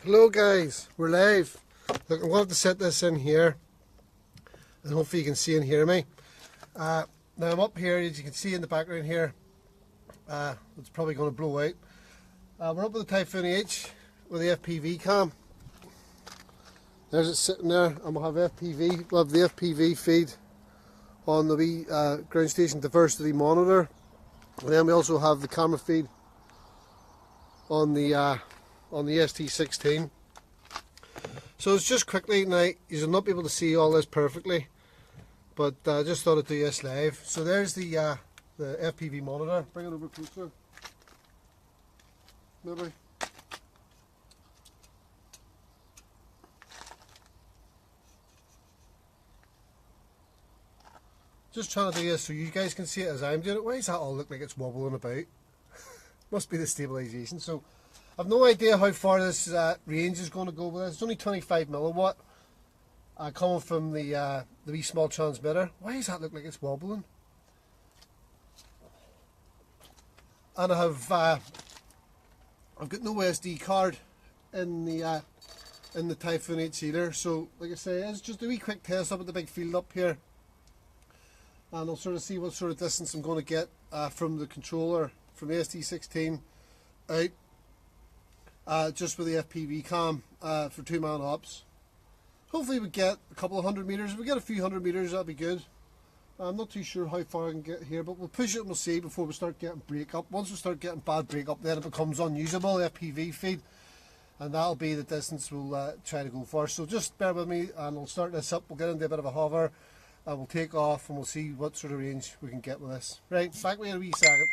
Hello guys, we're live. Look, I'm going to have to set this in here and hopefully you can see and hear me. Now I'm up here, as you can see in the background here. It's probably going to blow out. We're up with the Typhoon H with the FPV cam. There's it sitting there, and we'll have FPV. We'll have the FPV feed on the wee ground station diversity monitor, and then we also have the camera feed on the ST16. So it's just quickly now, you'll not be able to see all this perfectly, but I just thought I'd do this live. So there's the FPV monitor. Bring it over closer. Maybe. Just trying to do this so you guys can see it as I'm doing it. Why does that all look like it's wobbling about? Must be the stabilisation. So I've no idea how far this range is going to go with this. It's only 25 milliwatt coming from the wee small transmitter. Why does that look like it's wobbling? And I've got no SD card in the Typhoon H either. So like I say, it's just a wee quick test up at the big field up here, and I'll sort of see what sort of distance I'm going to get from the controller from the ST16 out, just with the FPV cam for 2-man ops. Hopefully we get a couple of 100 meters. If we get a few 100 meters, that'd be good. I'm not too sure how far I can get here, but we'll push it and we'll see before we start getting breakup. Once we start getting bad breakup, then it becomes unusable, the FPV feed, and that'll be the distance we'll try to go for. So just bear with me and we'll start this up. We'll get into a bit of a hover and we'll take off and we'll see what sort of range we can get with this. Right, back with you in a wee second.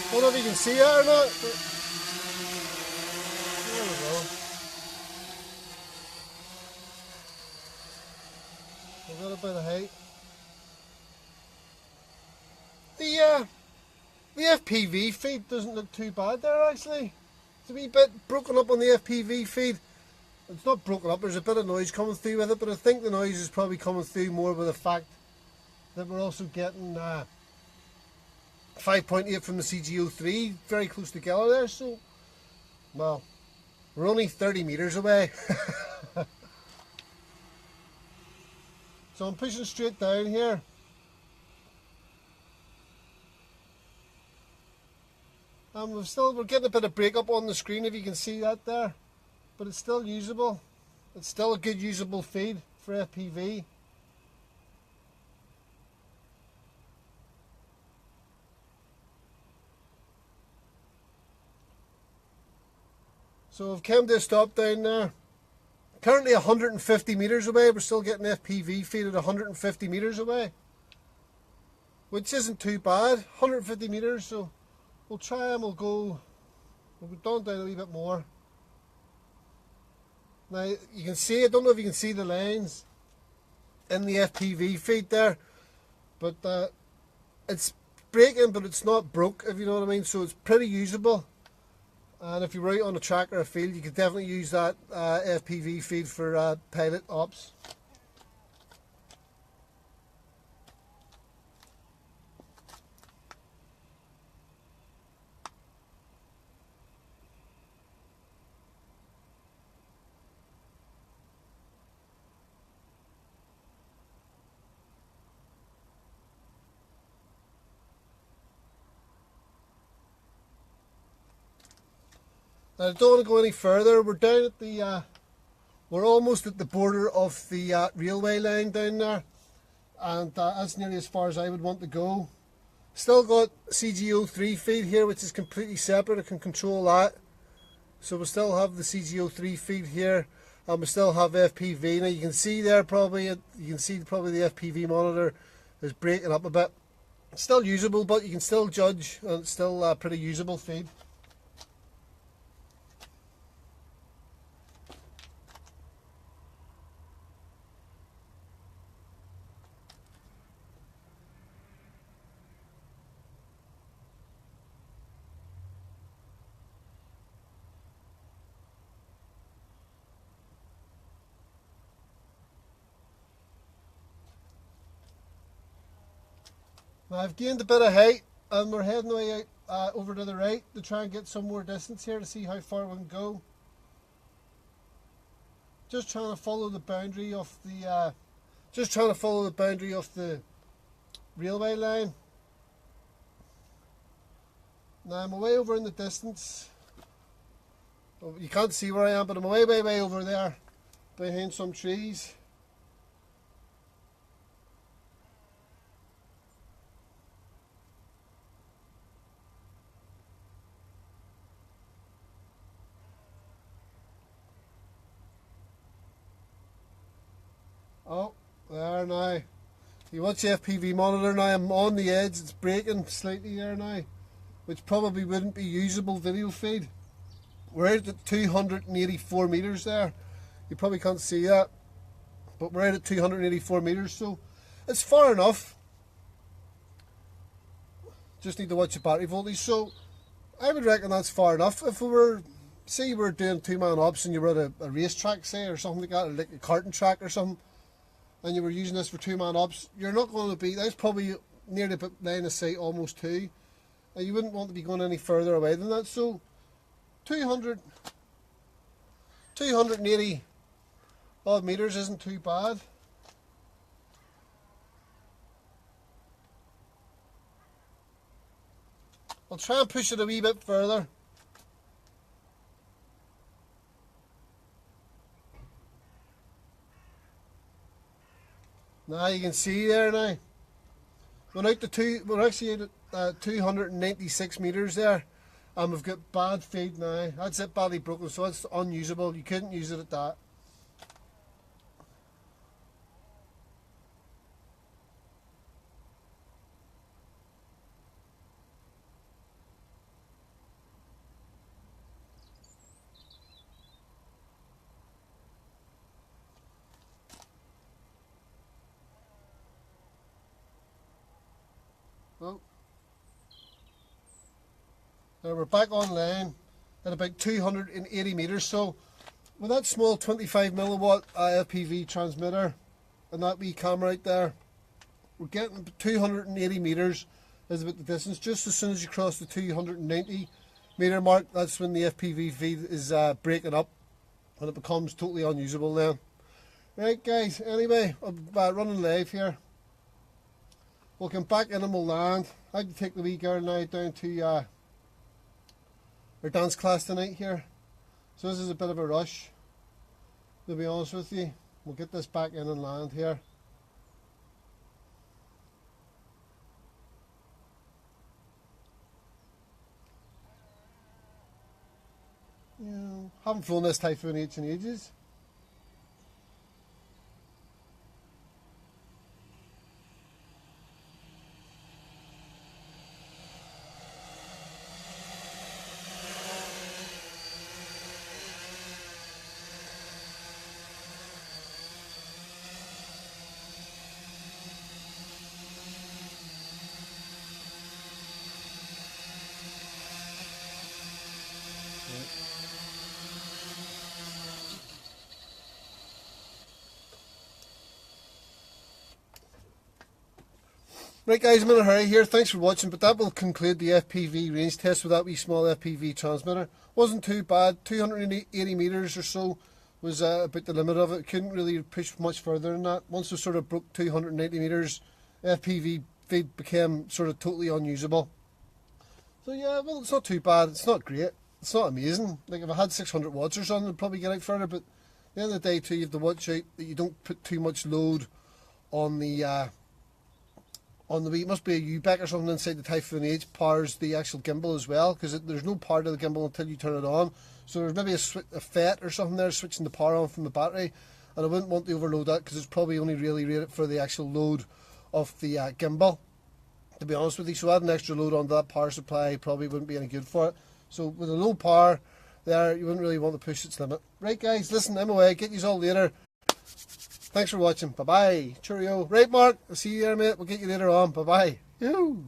I don't know if you can see it or not, but there we go. A little bit of height. The FPV feed doesn't look too bad there actually. It's a wee bit broken up on the FPV feed. It's not broken up, there's a bit of noise coming through with it, but I think the noise is probably coming through more with the fact that we're also getting 5.8 from the CGO3, very close together there, so, well, we're only 30 meters away. So I'm pushing straight down here. And we're getting a bit of breakup on the screen, if you can see that there, but it's still usable. It's still a good usable feed for FPV. So I've come to a stop down there. Currently 150 meters away, we're still getting FPV feed at 150 meters away, which isn't too bad. 150 meters, so we'll try and we'll go down a wee bit more. Now you can see, I don't know if you can see the lines in the FPV feed there, but it's breaking, but it's not broke, if you know what I mean, so it's pretty usable. And if you're out on a track or a field, you could definitely use that FPV feed for pilot ops. I don't want to go any further. We're down at the, we're almost at the border of the railway line down there, and that's nearly as far as I would want to go. Still got CGO3 feed here, which is completely separate. I can control that. So we still have the CGO3 feed here, and we still have FPV. Now you can see there probably, you can see probably the FPV monitor is breaking up a bit. It's still usable, but you can still judge, and it's still a pretty usable feed. Now I've gained a bit of height and we're heading away out over to the right to try and get some more distance here to see how far we can go. Just trying to follow the boundary of the railway line. Now I'm away over in the distance. Well, you can't see where I am, but I'm way over there behind some trees. Oh, there now. You watch the FPV monitor now, I'm on the edge, it's breaking slightly there now, which probably wouldn't be usable video feed. We're out at 284 metres there. You probably can't see that, but we're out at 284 metres, so it's far enough. Just need to watch the battery voltage, so I would reckon that's far enough. If we were, say you were doing two-man ops and you were at a racetrack, say, or something like that, or like a karting track or something, and you were using this for two-man ops, you're not going to be, that's probably near the line of sight, almost two, and you wouldn't want to be going any further away than that. So 280 odd metres isn't too bad. I'll try and push it a wee bit further. Now you can see there now. We're actually at 296 metres there, and we've got bad feed now. That's it, badly broken, so it's unusable. You couldn't use it at that. Well, now we're back online at about 280 metres. So with that small 25 milliwatt FPV transmitter and that wee camera right there, we're getting 280 metres is about the distance. Just as soon as you cross the 290 metre mark, that's when the FPV feed is breaking up and it becomes totally unusable then. Right guys, anyway, I'm running live here. We'll come back in and we'll land. I had to take the wee girl now down to our dance class tonight here. So this is a bit of a rush, to be honest with you. We'll get this back in and land here. Yeah, haven't flown this Typhoon H in ages. Right guys, I'm in a hurry here, thanks for watching, but that will conclude the FPV range test with that wee small FPV transmitter. Wasn't too bad, 280 metres or so was about the limit of it. Couldn't really push much further than that. Once we sort of broke 280 metres, FPV feed became sort of totally unusable. So yeah, well, it's not too bad, it's not great, it's not amazing. Like if I had 600 watts or something, I'd probably get out further, but at the end of the day too, you have to watch out that you don't put too much load on the it must be a U-back or something inside the Typhoon H powers the actual gimbal as well, because there's no power to the gimbal until you turn it on. So there's maybe a FET or something there switching the power on from the battery, and I wouldn't want to overload that because it's probably only really rated for the actual load of the gimbal, to be honest with you. So adding extra load onto that power supply probably wouldn't be any good for it. So with a low power there, you wouldn't really want to push its limit. Right guys, listen, I'm away, get you all later. Thanks for watching. Bye-bye. Cheerio. Right, Mark. I'll see you there, mate. We'll get you later on. Bye-bye. Yoo.